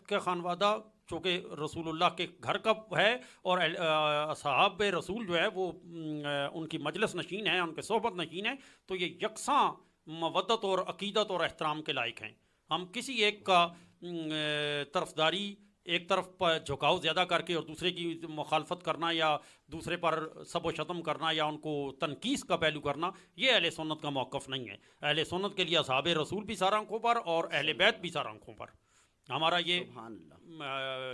کا خانوادہ چونکہ رسول اللہ کے گھر کا ہے اور اصحاب رسول جو ہے وہ ان کی مجلس نشین ہیں، ان کے صحبت نشین ہیں، تو یہ یکساں مودت اور عقیدت اور احترام کے لائق ہیں۔ ہم کسی ایک کا طرفداری، ایک طرف پر جھکاؤ زیادہ کر کے اور دوسرے کی مخالفت کرنا یا دوسرے پر سب و شتم کرنا یا ان کو تنقیص کا پہلو کرنا، یہ اہل سنت کا موقف نہیں ہے۔ اہل سنت کے لیے اصحاب رسول بھی سر آنکھوں پر اور اہل بیت بھی سر آنکھوں پر۔ ہمارا یہ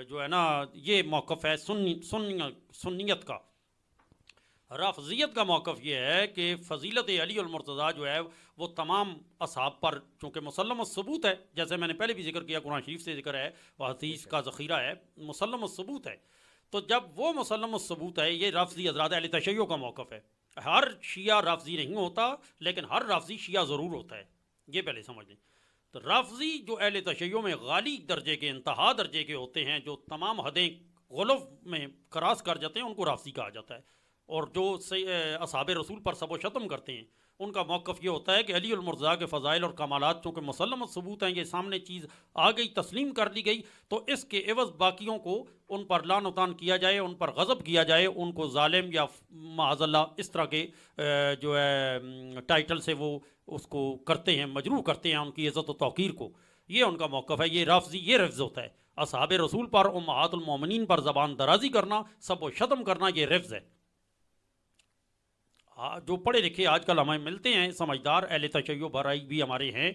جو ہے نا یہ موقف ہے سنیت کا۔ رافضیت کا موقف یہ ہے کہ فضیلت علی المرتضیٰ جو ہے وہ تمام اصحاب پر چونکہ مسلم الثبوت ہے، جیسے میں نے پہلے بھی ذکر کیا، قرآن شریف سے ذکر ہے، وہ حدیث کا ذخیرہ ہے، مسلم الثبوت ہے۔ تو جب وہ مسلم الثبوت ہے، یہ رافضی حضرات اہل تشیع کا موقف ہے۔ ہر شیعہ رافضی نہیں ہوتا، لیکن ہر رافضی شیعہ ضرور ہوتا ہے، یہ پہلے سمجھ لیں۔ تو رافضی جو اہل تشیع میں غالی درجے کے، انتہا درجے کے ہوتے ہیں، جو تمام حدیں غلو میں کراس کر جاتے ہیں، ان کو رافضی کہا جاتا ہے۔ اور جو اصحاب رسول پر سب و شتم کرتے ہیں، ان کا موقف یہ ہوتا ہے کہ علی المرتضیٰ کے فضائل اور کمالات چونکہ مسلم ثبوت ہیں، یہ سامنے چیز آ گئی، تسلیم کر لی گئی، تو اس کے عوض باقیوں کو ان پر لعن و طعن کیا جائے، ان پر غضب کیا جائے، ان کو ظالم یا معاذ اللہ اس طرح کے جو ہے ٹائٹل سے وہ اس کو کرتے ہیں، مجروح کرتے ہیں ان کی عزت و توقیر کو۔ یہ ان کا موقف ہے، یہ رافضی یہ رفض ہوتا ہے۔ اصحاب رسول پر، امہات المومنین پر زبان درازی کرنا، سب و شتم کرنا، یہ رفض ہے۔ جو پڑھے لکھے آج کل ہمیں ملتے ہیں سمجھدار اہل تشیع بھرائی بھی ہمارے ہیں،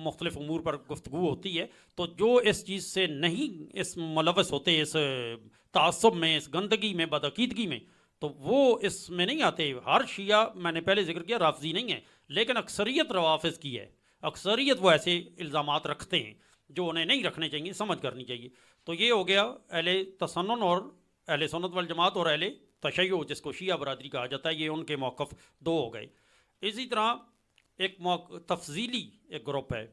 مختلف امور پر گفتگو ہوتی ہے، تو جو اس چیز سے نہیں اس ملوث ہوتے، اس تعصب میں، اس گندگی میں، بدعقیدگی میں، تو وہ اس میں نہیں آتے۔ ہر شیعہ میں نے پہلے ذکر کیا رافضی نہیں ہے، لیکن اکثریت روافض کی ہے، اکثریت وہ ایسے الزامات رکھتے ہیں جو انہیں نہیں رکھنے چاہیے، سمجھ کرنی چاہیے۔ تو یہ ہو گیا اہل تسنن اور اہل سنت والجماعت اور اہل تشیع جس کو شیعہ برادری کہا جاتا ہے، یہ ان کے موقف دو ہو گئے۔ اسی طرح ایک تفضیلی ایک گروپ ہے۔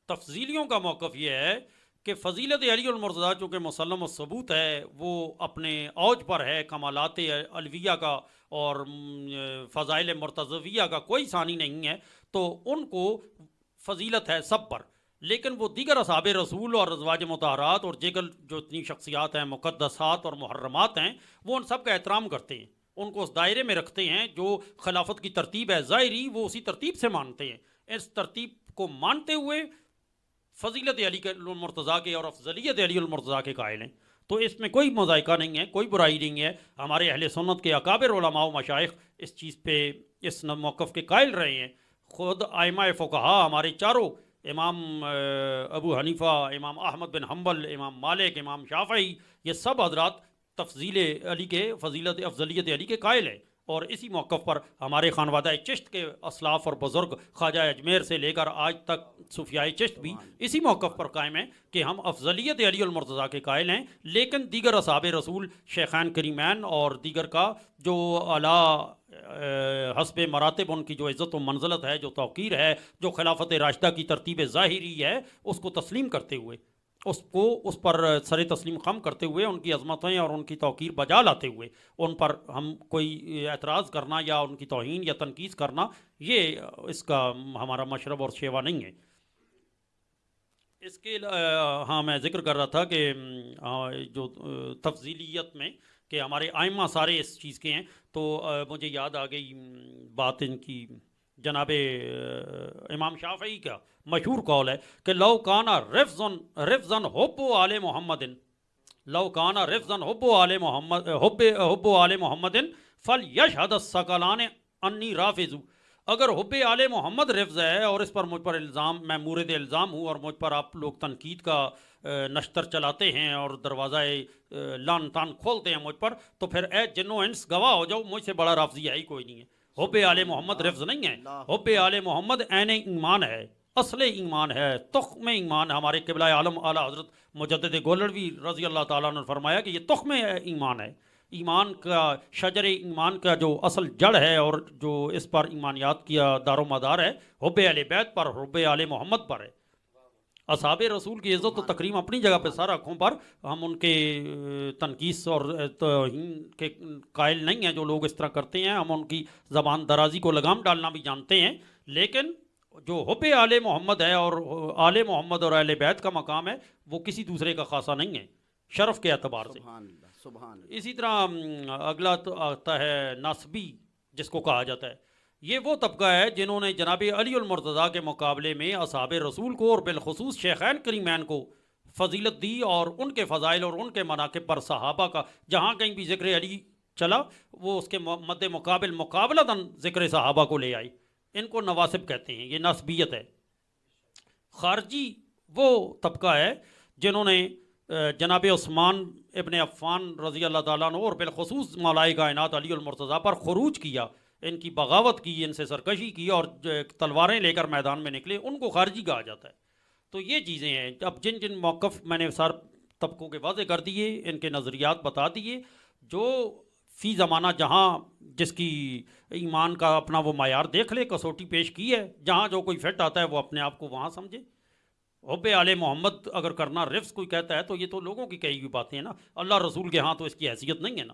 تفضیلیوں کا موقف یہ ہے کہ فضیلت علی المرتضیٰ چونکہ مسلم الثبوت ہے، وہ اپنے اوج پر ہے، کمالات علویہ کا اور فضائل مرتضویہ کا کوئی ثانی نہیں ہے، تو ان کو فضیلت ہے سب پر، لیکن وہ دیگر اصحاب رسول اور ازواج مطہرات اور دیگر جو اتنی شخصیات ہیں، مقدسات اور محرمات ہیں، وہ ان سب کا احترام کرتے ہیں، ان کو اس دائرے میں رکھتے ہیں جو خلافت کی ترتیب ہے ظاہری، وہ اسی ترتیب سے مانتے ہیں۔ اس ترتیب کو مانتے ہوئے فضیلت علی المرتضیٰ کے اور افضلیت علی المرتضیٰ کے قائل ہیں۔ تو اس میں کوئی مذائقہ نہیں ہے، کوئی برائی نہیں ہے۔ ہمارے اہل سنت کے اکابر علماء و مشائخ اس چیز پہ اس موقف کے قائل رہے ہیں۔ خود ائمہ فقہا ہمارے چاروں، امام ابو حنیفہ، امام احمد بن حنبل، امام مالک، امام شافعی، یہ سب حضرات تفضیل علی کے، فضیلت افضلیت علی کے قائل ہیں۔ اور اسی موقف پر ہمارے خانوادہ چشت کے اسلاف اور بزرگ خواجہ اجمیر سے لے کر آج تک صوفیاء چشت بھی اسی موقف پر قائم ہیں کہ ہم افضلیت علی المرتضیٰ کے قائل ہیں، لیکن دیگر اصحاب رسول، شیخین کریمین اور دیگر کا جو اعلیٰ حسب مراتب ان کی جو عزت و منزلت ہے، جو توقیر ہے، جو خلافت راشدہ کی ترتیب ظاہری ہے، اس کو تسلیم کرتے ہوئے، اس پر سر تسلیم خم کرتے ہوئے، ان کی عظمتیں اور ان کی توقیر بجا لاتے ہوئے ان پر ہم کوئی اعتراض کرنا یا ان کی توہین یا تنقیص کرنا، یہ اس کا ہمارا مشرب اور شیوا نہیں ہے۔ اس کے ہاں میں ذکر کر رہا تھا کہ جو تفضیلیت میں کہ ہمارے ائمہ سارے اس چیز کے ہیں، تو مجھے یاد آ گئی بات ان کی، جناب امام شافعی کا مشہور قول ہے کہ لو کانا رفضا حب آل محمد، لو کانا رفضا حب آل محمد، حب آل محمد فلیشہد الثقلان انی رافض۔ اگر حب آل محمد رفض ہے اور اس پر مجھ پر الزام، میں مورد الزام ہوں اور مجھ پر آپ لوگ تنقید کا نشتر چلاتے ہیں اور دروازہ لعن طعن کھولتے ہیں مجھ پر، تو پھر اے جنو انس گواہ ہو جاؤ، مجھ سے بڑا رافضی ہے ہی کوئی نہیں ہے۔ حب آل محمد رفض نہیں ہے، حب آل محمد عین ایمان ہے، اصل ایمان ہے، تخم ایمان۔ ہمارے قبلہ عالم اعلیٰ حضرت مجدد گولڑوی رضی اللہ تعالیٰ نے فرمایا کہ یہ تخم ایمان ہے، ایمان کا شجر ایمان کا جو اصل جڑ ہے اور جو اس پر ایمانیات کا دار و مدار ہے، حب اہل بیت پر، حب آل محمد پر ہے۔ اصحاب رسول کی عزت و تکریم اپنی جگہ پہ سر آنکھوں پر، ہم ان کے تنقیص اور توہین کے قائل نہیں ہیں جو لوگ اس طرح کرتے ہیں۔ ہم ان کی زبان درازی کو لگام ڈالنا بھی جانتے ہیں، لیکن جو حب آل محمد ہے اور آل محمد اور اہل بیت کا مقام ہے وہ کسی دوسرے کا خاصہ نہیں ہے شرف کے اعتبار سے. سبحان اللہ سبحان اللہ. اسی طرح اگلا تو آتا ہے ناسبی جس کو کہا جاتا ہے. یہ وہ طبقہ ہے جنہوں نے جناب علی المرتضیٰ کے مقابلے میں اصحاب رسول کو اور بالخصوص شیخین کریمین کو فضیلت دی اور ان کے فضائل اور ان کے مناقب پر صحابہ کا جہاں کہیں بھی ذکر علی چلا وہ اس کے مد مقابل مقابلتاً ذکر صحابہ کو لے آئی. ان کو نواسب کہتے ہیں. یہ نسبیت ہے. خارجی وہ طبقہ ہے جنہوں نے جناب عثمان ابن عفان رضی اللہ تعالیٰ عنہ اور بالخصوص مولائے کائنات علی المرتضیٰ پر خروج کیا, ان کی بغاوت کی, ان سے سرکشی کی اور تلواریں لے کر میدان میں نکلے, ان کو خارجی کہا جاتا ہے. تو یہ چیزیں ہیں. اب جن جن موقف میں نے سار طبقوں کے واضح کر دیے, ان کے نظریات بتا دیے, جو فی زمانہ جہاں جس کی ایمان کا اپنا وہ معیار دیکھ لے, کسوٹی پیش کی ہے, جہاں جو کوئی فٹ آتا ہے وہ اپنے آپ کو وہاں سمجھے. حب آل محمد اگر کرنا رفظ کوئی کہتا ہے تو یہ تو لوگوں کی کہی ہوئی باتیں ہیں نا, اللہ رسول کے ہاں تو اس کی حیثیت نہیں ہے نا.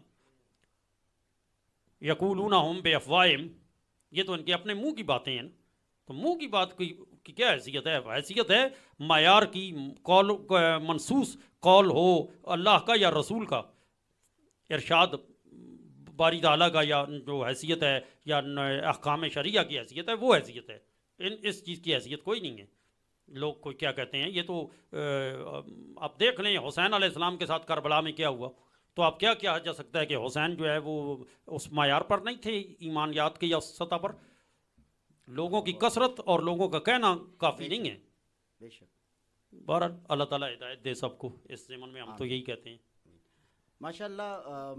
یقولون ہم بے افواہم, یہ تو ان کے اپنے منہ کی باتیں ہیں نا. تو منہ کی بات کی کیا حیثیت ہے؟ حیثیت ہے معیار کی, قول منصوص قول ہو اللہ کا یا رسول کا, ارشاد باری تعالیٰ کا, یا جو حیثیت ہے یا احکام شریعہ کی حیثیت ہے وہ حیثیت ہے. اس چیز کی حیثیت کوئی نہیں ہے. لوگ کوئی کیا کہتے ہیں, یہ تو آپ دیکھ لیں حسین علیہ السلام کے ساتھ کربلا میں کیا ہوا, تو آپ کیا کیا جا سکتا ہے کہ حسین جو ہے وہ اس معیار پر نہیں تھے ایمانیات کے یا اس سطح پر. لوگوں کی کثرت اور لوگوں کا کہنا کافی نہیں ہے. بے شک. بہرحال اللہ تعالیٰ ہدایت دے سب کو. اس زمن میں ہم تو یہی کہتے ہیں. ماشاء اللہ.